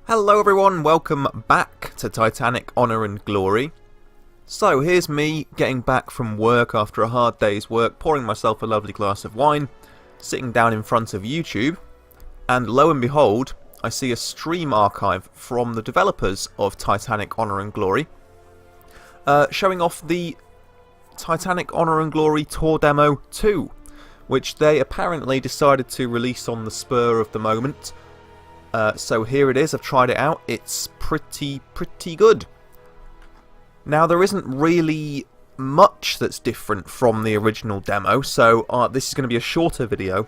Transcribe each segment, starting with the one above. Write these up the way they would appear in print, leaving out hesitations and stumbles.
Hello everyone, welcome back to Titanic Honour and Glory. So here's me getting back from work after a hard day's work, pouring myself a lovely glass of wine, sitting down in front of YouTube, and lo and behold, I see a stream archive from the developers of Titanic Honour and Glory, showing off the Titanic Honour and Glory Tour Demo 2, which they apparently decided to release on the spur of the moment. So here it is, I've tried it out, it's pretty good. Now there isn't really much that's different from the original demo, so this is going to be a shorter video.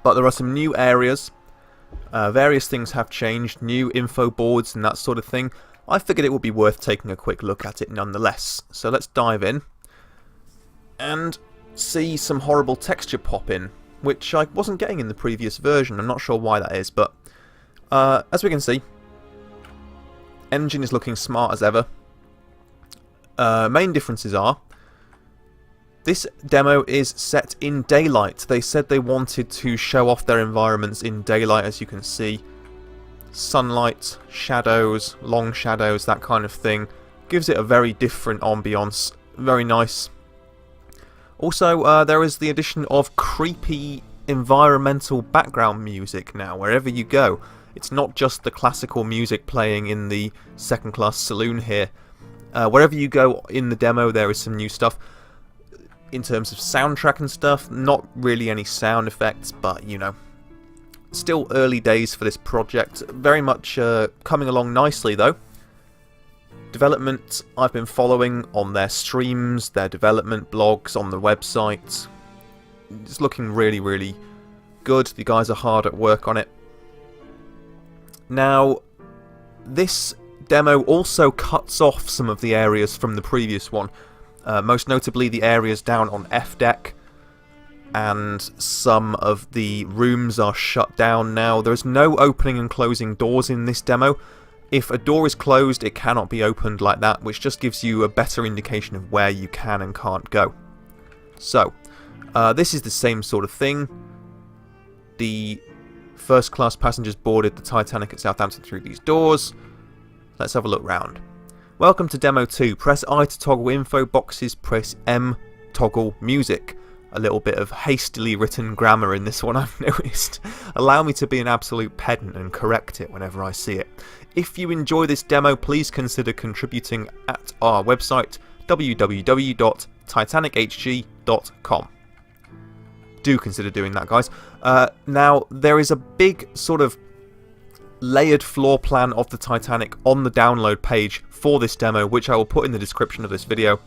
But there are some new areas, various things have changed, new info boards and that sort of thing. I figured it would be worth taking a quick look at it nonetheless. So let's dive in and see some horrible texture pop in, which I wasn't getting in the previous version. I'm not sure why that is, but as we can see, engine is looking smart as ever. Main differences are, this demo is set in daylight. They said they wanted to show off their environments in daylight, as you can see. Sunlight, shadows, long shadows, that kind of thing. Gives it a very different ambiance. Very nice. Also, there is the addition of creepy environmental background music now, wherever you go. It's not just the classical music playing in the second class saloon here. Wherever you go in the demo, there is some new stuff. In terms of soundtrack and stuff, not really any sound effects, but you know. Still early days for this project. Very much coming along nicely though. Development I've been following on their streams, their development blogs, on the website. It's looking really good. The guys are hard at work on it. Now, this demo also cuts off some of the areas from the previous one. Most notably the areas down on F deck. And some of the rooms are shut down now. There's no opening and closing doors in this demo. If a door is closed, it cannot be opened like that, which just gives you a better indication of where you can and can't go. So, this is the same sort of thing. The first class passengers boarded the Titanic at Southampton through these doors. Let's have a look round. Welcome to Demo 2. Press I to toggle info boxes, press M toggle music. A little bit of hastily written grammar in this one, I've noticed. Allow me to be an absolute pedant and correct it whenever I see it. If you enjoy this demo, please consider contributing at our website, www.titanichg.com. Do consider doing that, guys. Now, there is a big sort of layered floor plan of the Titanic on the download page for this demo, which I will put in the description of this video,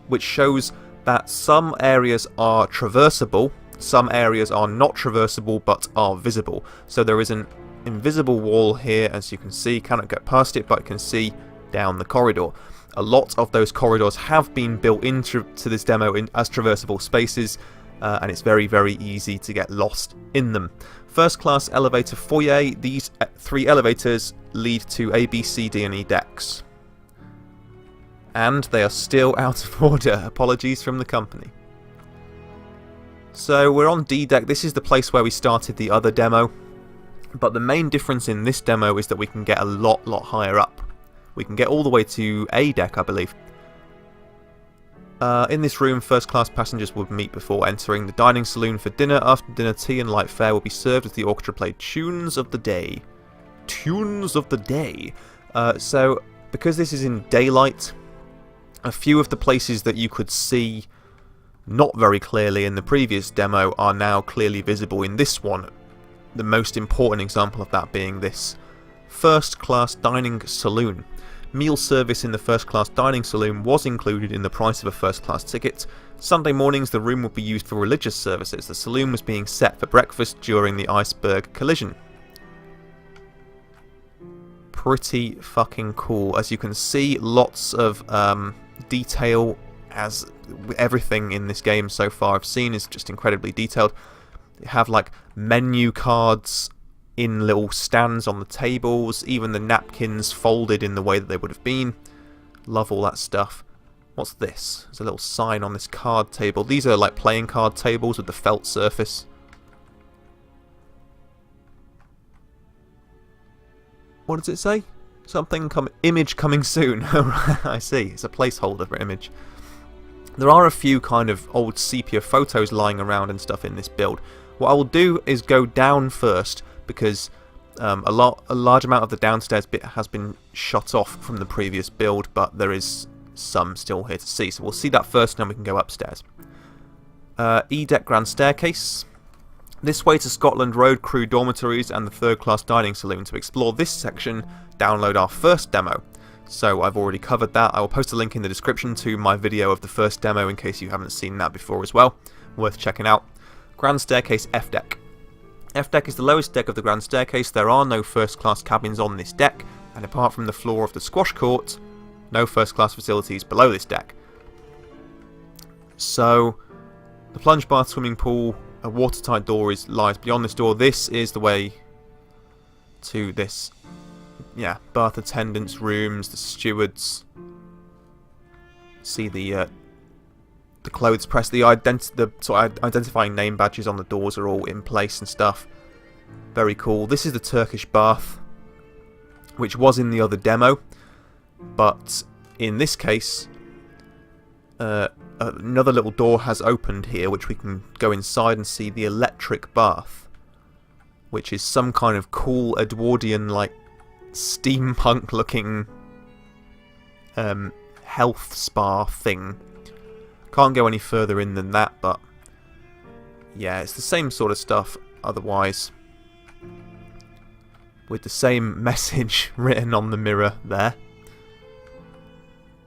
which shows that some areas are traversable, some areas are not traversable but are visible. So there is an invisible wall here, as you can see, cannot get past it, but can see down the corridor. A lot of those corridors have been built into this demo as traversable spaces, and it's very easy to get lost in them. First class elevator foyer, these 3 elevators lead to A, B, C, D and E decks. And they are still out of order. Apologies from the company. So we're on D deck. This is the place where we started the other demo. But the main difference in this demo is that we can get a lot higher up. We can get all the way to A deck, I believe. In this room, first class passengers would meet before entering the dining saloon for dinner. After dinner, tea and light fare will be served as the orchestra played tunes of the day. Tunes of the day. So because this is in daylight, a few of the places that you could see not very clearly in the previous demo are now clearly visible in this one. The most important example of that being this first class dining saloon. Meal service in the first class dining saloon was included in the price of a first class ticket. Sunday mornings the room would be used for religious services. The saloon was being set for breakfast during the iceberg collision. Pretty fucking cool. As you can see, lots of detail, as everything in this game so far I've seen is just incredibly detailed. They have like menu cards in little stands on the tables, even the napkins folded in the way that they would have been. Love all that stuff. What's this? There's a little sign on this card table. These are like playing card tables with the felt surface. What does it say? Something image coming soon. I see. It's a placeholder for image. There are a few kind of old sepia photos lying around and stuff in this build. What I will do is go down first, because a large amount of the downstairs bit has been shot off from the previous build, but there is some still here to see. So we'll see that first, and then we can go upstairs. E-deck grand staircase. This way to Scotland Road crew dormitories and the third-class dining saloon. To explore this section, download our first demo. So I've already covered that. I will post a link in the description to my video of the first demo in case you haven't seen that before as well. Worth checking out. Grand staircase F-deck. F-deck is the lowest deck of the grand staircase. There are no first-class cabins on this deck, and apart from the floor of the squash court, no first-class facilities below this deck. So, the plunge bath, swimming pool, a watertight door lies beyond this door. This is the way to this, bath attendants' rooms, the stewards. See the clothes press, the identifying name badges on the doors are all in place and stuff. Very cool. This is the Turkish bath, which was in the other demo, but in this case, another little door has opened here, which we can go inside and see the electric bath, which is some kind of cool Edwardian-like steampunk-looking health spa thing. Can't go any further in than that, but yeah, it's the same sort of stuff otherwise, with the same message written on the mirror there.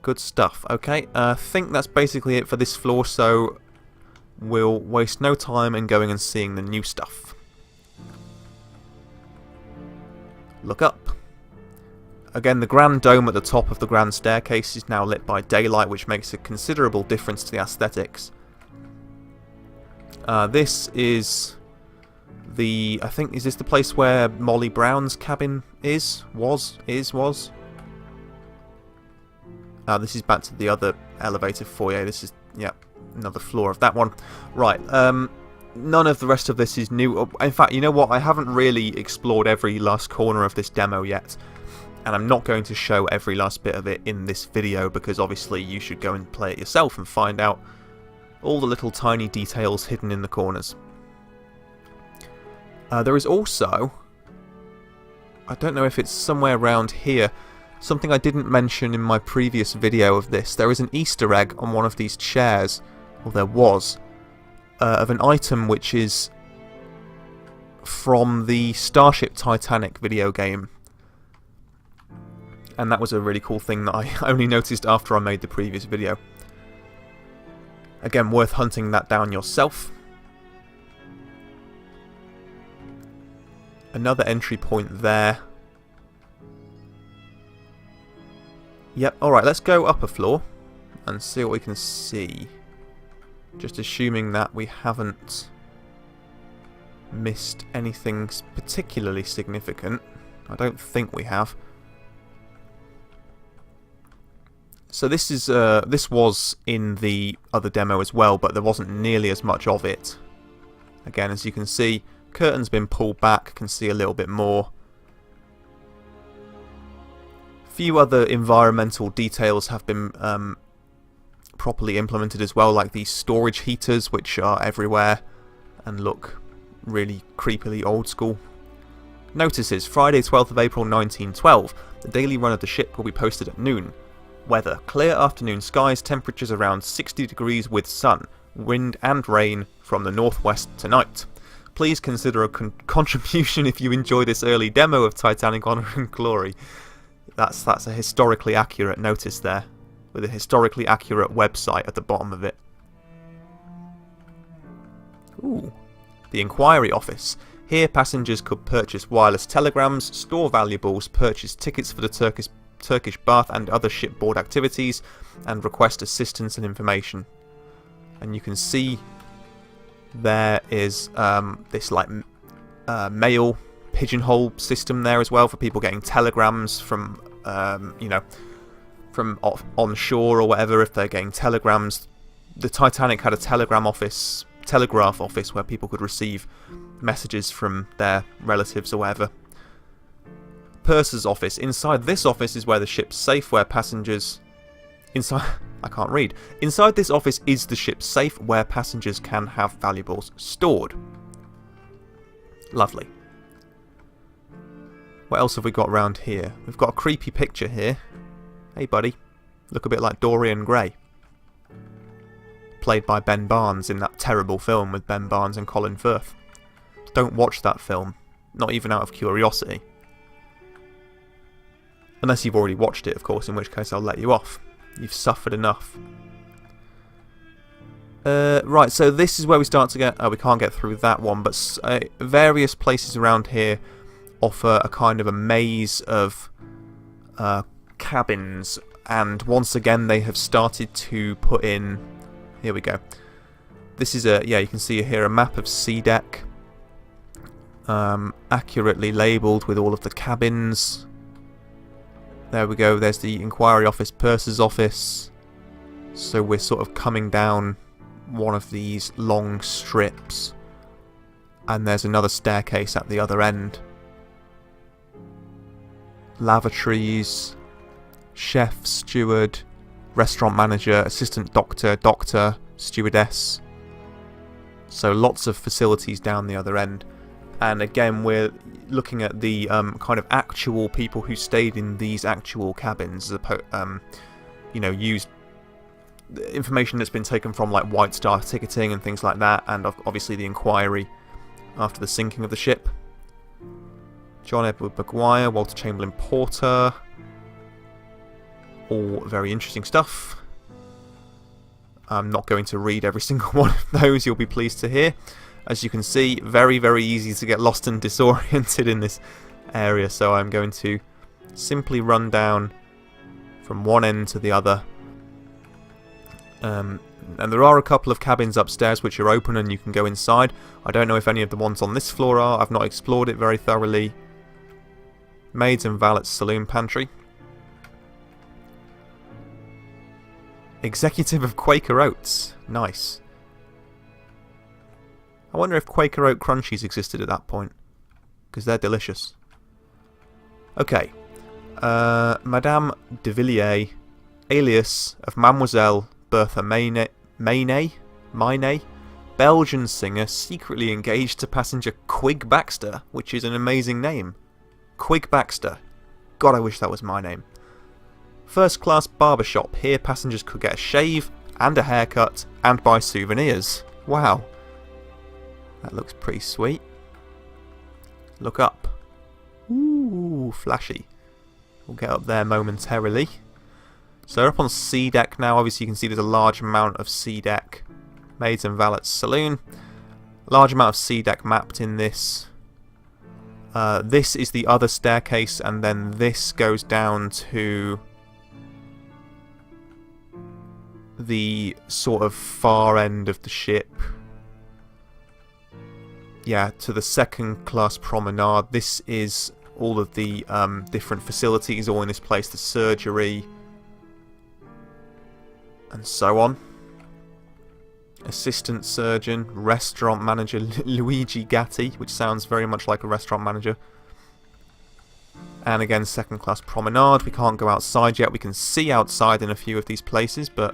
Good stuff. Okay, I think that's basically it for this floor, so we'll waste no time in going and seeing the new stuff. Look up. Again, the grand dome at the top of the grand staircase is now lit by daylight, which makes a considerable difference to the aesthetics. This is the... is this the place where Molly Brown's cabin was? This is back to the other elevator foyer. This is, another floor of that one. Right, none of the rest of this is new. In fact, you know what? I haven't really explored every last corner of this demo yet. And I'm not going to show every last bit of it in this video, because obviously you should go and play it yourself and find out all the little tiny details hidden in the corners. There is also, I don't know if it's somewhere around here, something I didn't mention in my previous video of this. There is an Easter egg on one of these chairs, or there was, of an item which is from the Starship Titanic video game. And that was a really cool thing that I only noticed after I made the previous video. Again, worth hunting that down yourself. Another entry point there. Yep, alright, let's go up a floor and see what we can see. Just assuming that we haven't missed anything particularly significant. I don't think we have. So this is this was in the other demo as well, but there wasn't nearly as much of it. Again, as you can see, curtain's been pulled back, can see a little bit more. Few other environmental details have been properly implemented as well, like these storage heaters, which are everywhere and look really creepily old school. Notices: Friday 12th of April 1912. The daily run of the ship will be posted at noon. Weather: clear afternoon skies, temperatures around 60 degrees with sun, wind and rain from the northwest tonight. Please consider a contribution if you enjoy this early demo of Titanic Honor and Glory. That's a historically accurate notice there, with a historically accurate website at the bottom of it. Ooh. The Inquiry Office. Here passengers could purchase wireless telegrams, store valuables, purchase tickets for the Turkish bath and other shipboard activities, and request assistance and information. And you can see there is this mail pigeonhole system there as well for people getting telegrams from from onshore or whatever. If they're getting telegrams, the Titanic had a telegraph office where people could receive messages from their relatives or whatever. purser's office. Inside this office is where the ship's safe, where passengers... I can't read. Inside this office is the ship's safe, where passengers can have valuables stored. Lovely. What else have we got around here? We've got a creepy picture here. Hey buddy, look a bit like Dorian Gray. Played by Ben Barnes in that terrible film with Ben Barnes and Colin Firth. Don't watch that film, not even out of curiosity. Unless you've already watched it, of course, in which case I'll let you off. You've suffered enough. Right, so this is where we start to get... Oh, we can't get through that one, but various places around here offer a kind of a maze of cabins, and once again they have started to put in... Here we go. This is a... Yeah, you can see here a map of Sea Deck, accurately labelled with all of the cabins. There we go, there's the inquiry office, purser's office. So we're sort of coming down one of these long strips, and there's another staircase at the other end. Lavatories, chef, steward, restaurant manager, assistant doctor, doctor, stewardess. So lots of facilities down the other end. And again, we're looking at the kind of actual people who stayed in these actual cabins, you know, used information that's been taken from like White Star ticketing and things like that, and obviously the inquiry after the sinking of the ship. John Edward Maguire, Walter Chamberlain Porter, all very interesting stuff. I'm not going to read every single one of those, you'll be pleased to hear. As you can see, very, very easy to get lost and disoriented in this area, so I'm going to simply run down from one end to the other. And there are a couple of cabins upstairs which are open and you can go inside. I don't know if any of the ones on this floor are. I've not explored it very thoroughly. Maids and valets saloon pantry. Executive of Quaker Oats. Nice. I wonder if Quaker Oat Crunchies existed at that point, because they're delicious. Okay. Madame de Villiers, alias of Mademoiselle Bertha Mayne, Belgian singer, secretly engaged to passenger Quig Baxter, which is an amazing name. Quig Baxter. God, I wish that was my name. First class barbershop. Here passengers could get a shave and a haircut and buy souvenirs. Wow. That looks pretty sweet. Look up. Ooh, flashy. We'll get up there momentarily. So we're up on Sea Deck now. Obviously you can see there's a large amount of Sea Deck. Maids and valets saloon. Large amount of Sea Deck mapped in this. This is the other staircase, and then this goes down to the sort of far end of the ship. Yeah, to the second class promenade. This is all of the different facilities all in this place, the surgery and so on. Assistant surgeon, restaurant manager Luigi Gatti, which sounds very much like a restaurant manager. And again, second class promenade. We can't go outside yet. We can see outside in a few of these places, but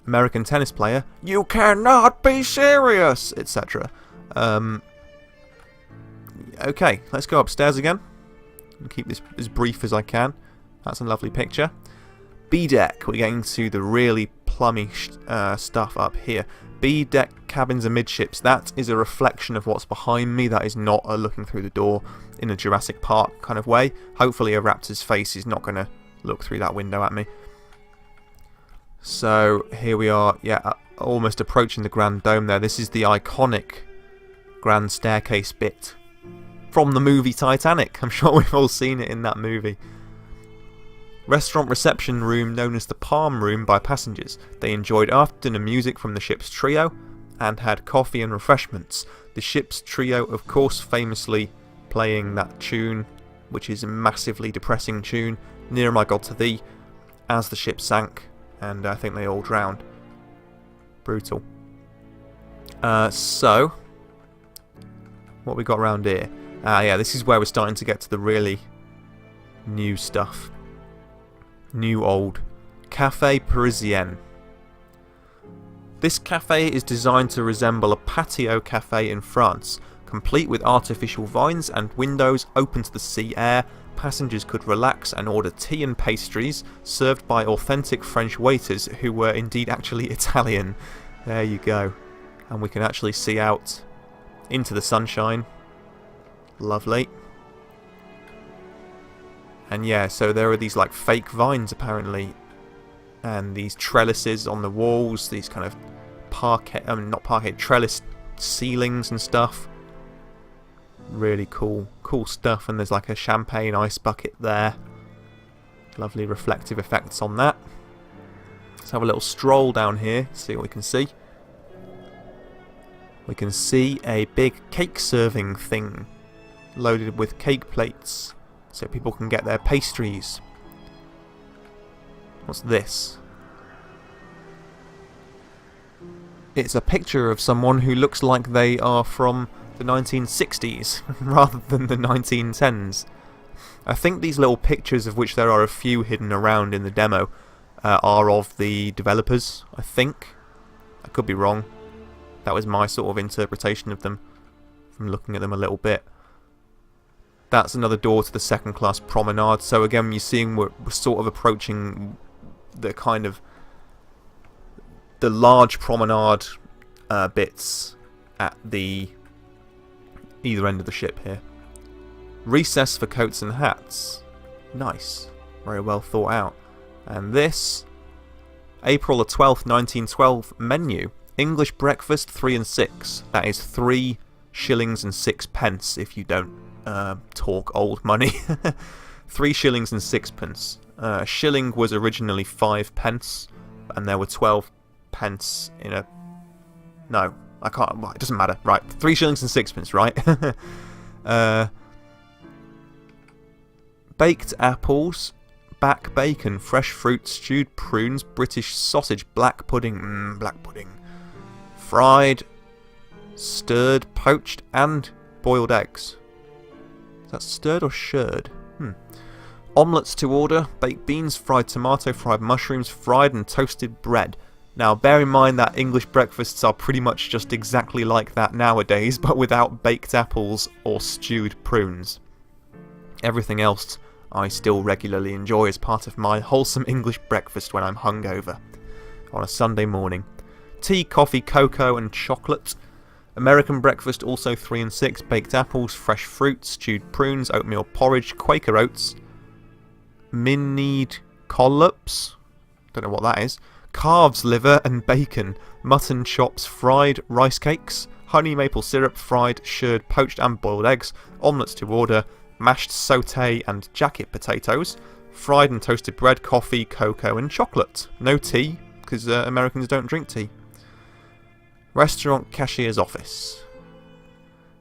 American tennis player, you cannot be serious, etc. Okay, let's go upstairs again and keep this as brief as I can. That's a lovely picture. B deck, we're getting to the really plummy stuff up here. B deck cabins amidships, that is a reflection of what's behind me. That is not a looking through the door in a Jurassic Park kind of way. Hopefully a raptor's face is not going to look through that window at me. So here we are, yeah, almost approaching the Grand Dome there. This is the iconic grand staircase bit from the movie Titanic. I'm sure we've all seen it in that movie. Restaurant reception room known as the Palm Room by passengers. They enjoyed afternoon music from the ship's trio and had coffee and refreshments. The ship's trio, of course, famously playing that tune, which is a massively depressing tune, Near My God to Thee, as the ship sank, and I think they all drowned. Brutal. So what we got around here? Yeah, this is where we're starting to get to the really New stuff. New old. Café Parisien. This cafe is designed to resemble a patio cafe in France, complete with artificial vines and windows open to the sea air. Passengers could relax and order tea and pastries, served by authentic French waiters who were indeed actually Italian. There you go. And we can actually see out into the sunshine. Lovely. And yeah, so there are these like fake vines apparently, and these trellises on the walls, these kind of not parquet, trellis ceilings and stuff. Really cool stuff. And there's like a champagne ice bucket there. Lovely reflective effects on that. Let's have a little stroll down here, see what we can see. We can see a big cake serving thing loaded with cake plates so people can get their pastries. What's this? It's a picture of someone who looks like they are from the 1960s rather than the 1910s. I think these little pictures, of which there are a few hidden around in the demo, are of the developers, I think. I could be wrong. That was my sort of interpretation of them from looking at them a little bit. That's another door to the second class promenade. So again, you're seeing we're sort of approaching the kind of the large promenade bits at the either end of the ship here. Recess for coats and hats. Nice. Very well thought out. And this, April the 12th, 1912 menu. English breakfast 3 and 6. That is 3 shillings and 6 pence if you don't talk old money. 3 shillings and 6 pence. A shilling was originally 5 pence, and there were 12 pence in a... No, I can't... Well, it doesn't matter. Right, 3 shillings and 6 pence, right? Baked apples, back bacon, fresh fruit, stewed prunes, British sausage, black pudding, black pudding, fried, stirred, poached, and boiled eggs. Is that stirred or shirred? Omelettes to order, baked beans, fried tomato, fried mushrooms, fried and toasted bread. Now, bear in mind that English breakfasts are pretty much just exactly like that nowadays, but without baked apples or stewed prunes. Everything else I still regularly enjoy as part of my wholesome English breakfast when I'm hungover on a Sunday morning. Tea, coffee, cocoa and chocolate. American breakfast also 3 and 6, baked apples, fresh fruit, stewed prunes, oatmeal porridge, Quaker oats, minnied collops, don't know what that is, calves liver and bacon, mutton chops, fried rice cakes, honey maple syrup, fried, shirred, poached and boiled eggs, omelettes to order, mashed sauté and jacket potatoes, fried and toasted bread, coffee, cocoa and chocolate. No tea, because Americans don't drink tea. Restaurant cashier's office.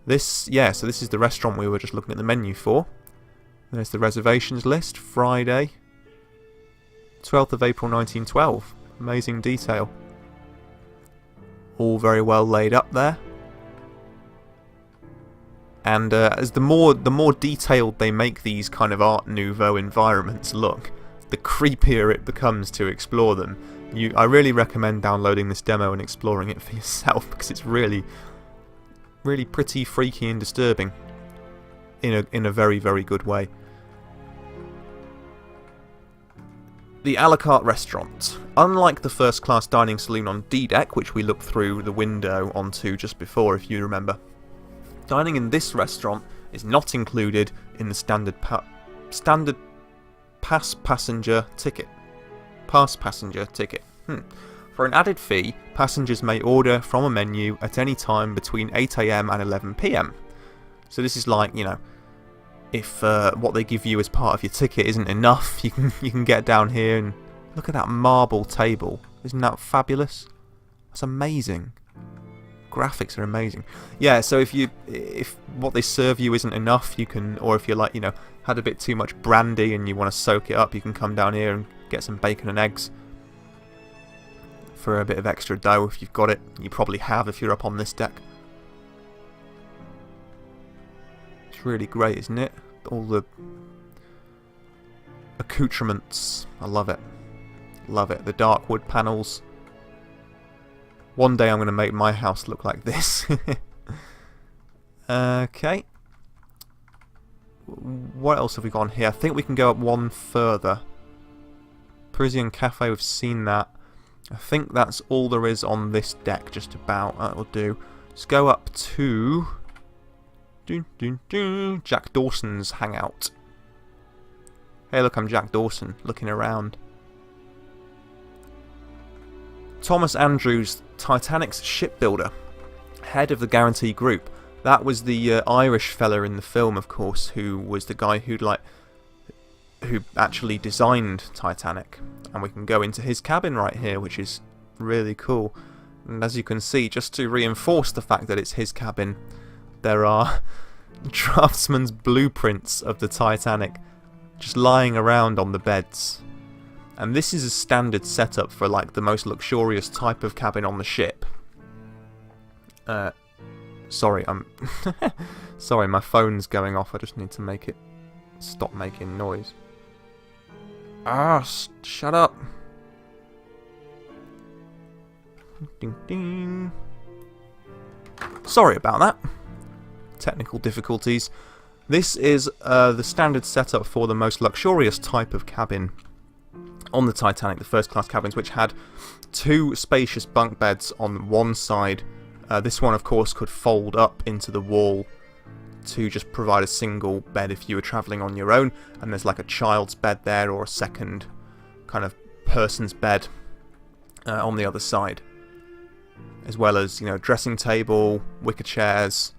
So this is the restaurant we were just looking at the menu for. There's the reservations list, Friday, 12th of April 1912. Amazing detail. All very well laid up there. And as the more detailed they make these kind of Art Nouveau environments look, the creepier it becomes to explore them. I really recommend downloading this demo and exploring it for yourself, because it's really, really pretty freaky and disturbing in a very, very good way. The a la carte restaurant. Unlike the first class dining saloon on D-Deck, which we looked through the window onto just before, if you remember, dining in this restaurant is not included in the standard pass passenger ticket. For an added fee, passengers may order from a menu at any time between 8 AM and 11 PM. So this is like, you know, if what they give you as part of your ticket isn't enough, you can get down here and look at that marble table. Isn't that fabulous? That's amazing. Graphics are amazing. Yeah, so if what they serve you isn't enough, you can, or if you're like, you know, had a bit too much brandy and you want to soak it up, you can come down here and get some bacon and eggs for a bit of extra dough if you've got it. You probably have if you're up on this deck. It's really great, isn't it? All the accoutrements. I love it. Love it. The dark wood panels. One day I'm going to make my house look like this. Okay. What else have we got on here? I think we can go up one further. Parisien Cafe, we've seen that. I think that's all there is on this deck, just about. That will do. Let's go up to Jack Dawson's hangout. Hey, look, I'm Jack Dawson, looking around. Thomas Andrews, Titanic's shipbuilder, head of the Guarantee Group. That was the Irish fella in the film, of course, who was the guy who actually designed Titanic. And we can go into his cabin right here, which is really cool. And as you can see, just to reinforce the fact that it's his cabin, there are draftsman's blueprints of the Titanic just lying around on the beds. And this is a standard setup for like the most luxurious type of cabin on the ship. Sorry, sorry, my phone's going off. I just need to make it stop making noise. Ah, shut up. Ding ding. Sorry about that. Technical difficulties. This is the standard setup for the most luxurious type of cabin on the Titanic, the first class cabins, which had two spacious bunk beds on one side. This one, of course, could fold up into the wall to just provide a single bed if you were travelling on your own, and there's like a child's bed there or a second kind of person's bed on the other side, as well as, you know, dressing table, wicker chairs,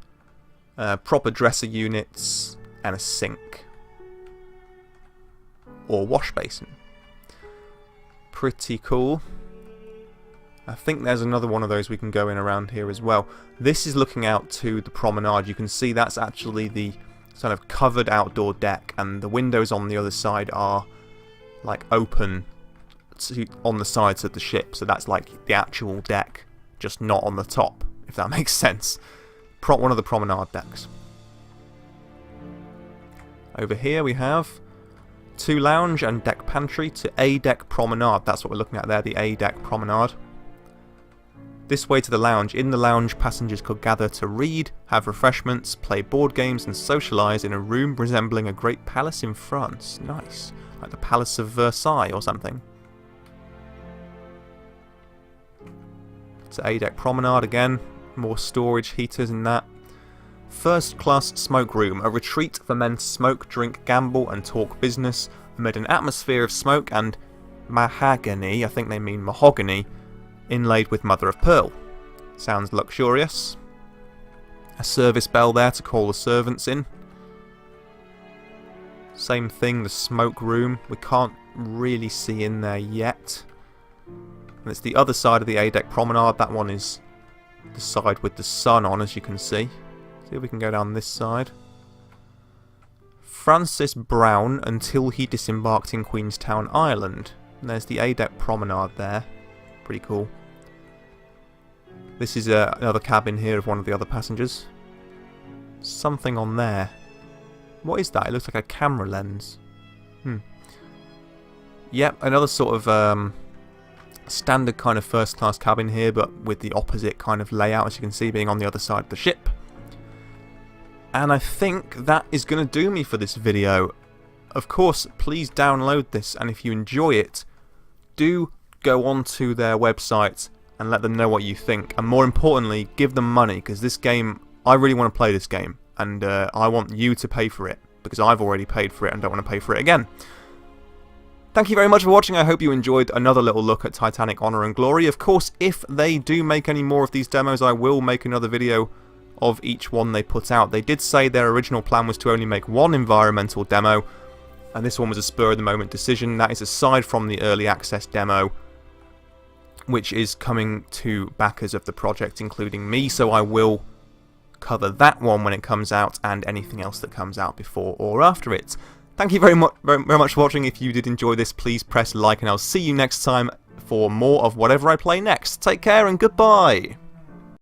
proper dresser units, and a sink or wash basin. Pretty cool. I think there's another one of those we can go in around here as well. This is looking out to the promenade. You can see that's actually the sort of covered outdoor deck, and the windows on the other side are like open on the sides of the ship. So that's like the actual deck, just not on the top, if that makes sense. One of the promenade decks. Over here we have two lounge and deck pantry to A deck promenade. That's what we're looking at there, the A deck promenade. This way to the lounge. In the lounge, passengers could gather to read, have refreshments, play board games and socialise in a room resembling a great palace in France. Nice. Like the Palace of Versailles or something. To A deck promenade again. More storage, heaters and that. First class smoke room. A retreat for men to smoke, drink, gamble and talk business amid an atmosphere of smoke and mahogany, I think they mean mahogany, inlaid with mother of pearl. Sounds luxurious. A service bell there to call the servants in. Same thing, the smoke room. We can't really see in there yet. And it's the other side of the A deck promenade. That one is the side with the sun on, as you can see. See if we can go down this side. Francis Brown until he disembarked in Queenstown, Ireland. And there's the A deck promenade there. Pretty cool. This is another cabin here of one of the other passengers. Something on there. What is that? It looks like a camera lens. Yep, another sort of standard kind of first class cabin here, but with the opposite kind of layout, as you can see, being on the other side of the ship. And I think that is going to do me for this video. Of course, please download this, and if you enjoy it, do go onto their website and let them know what you think. And more importantly, give them money, because this game, I really want to play this game. And I want you to pay for it, because I've already paid for it and don't want to pay for it again. Thank you very much for watching. I hope you enjoyed another little look at Titanic Honor and Glory. Of course, if they do make any more of these demos, I will make another video of each one they put out. They did say their original plan was to only make one environmental demo, and this one was a spur-of-the-moment decision. That is aside from the early access demo, which is coming to backers of the project, including me, so I will cover that one when it comes out, and anything else that comes out before or after it. Thank you very much for watching. If you did enjoy this, please press like, and I'll see you next time for more of whatever I play next. Take care and goodbye!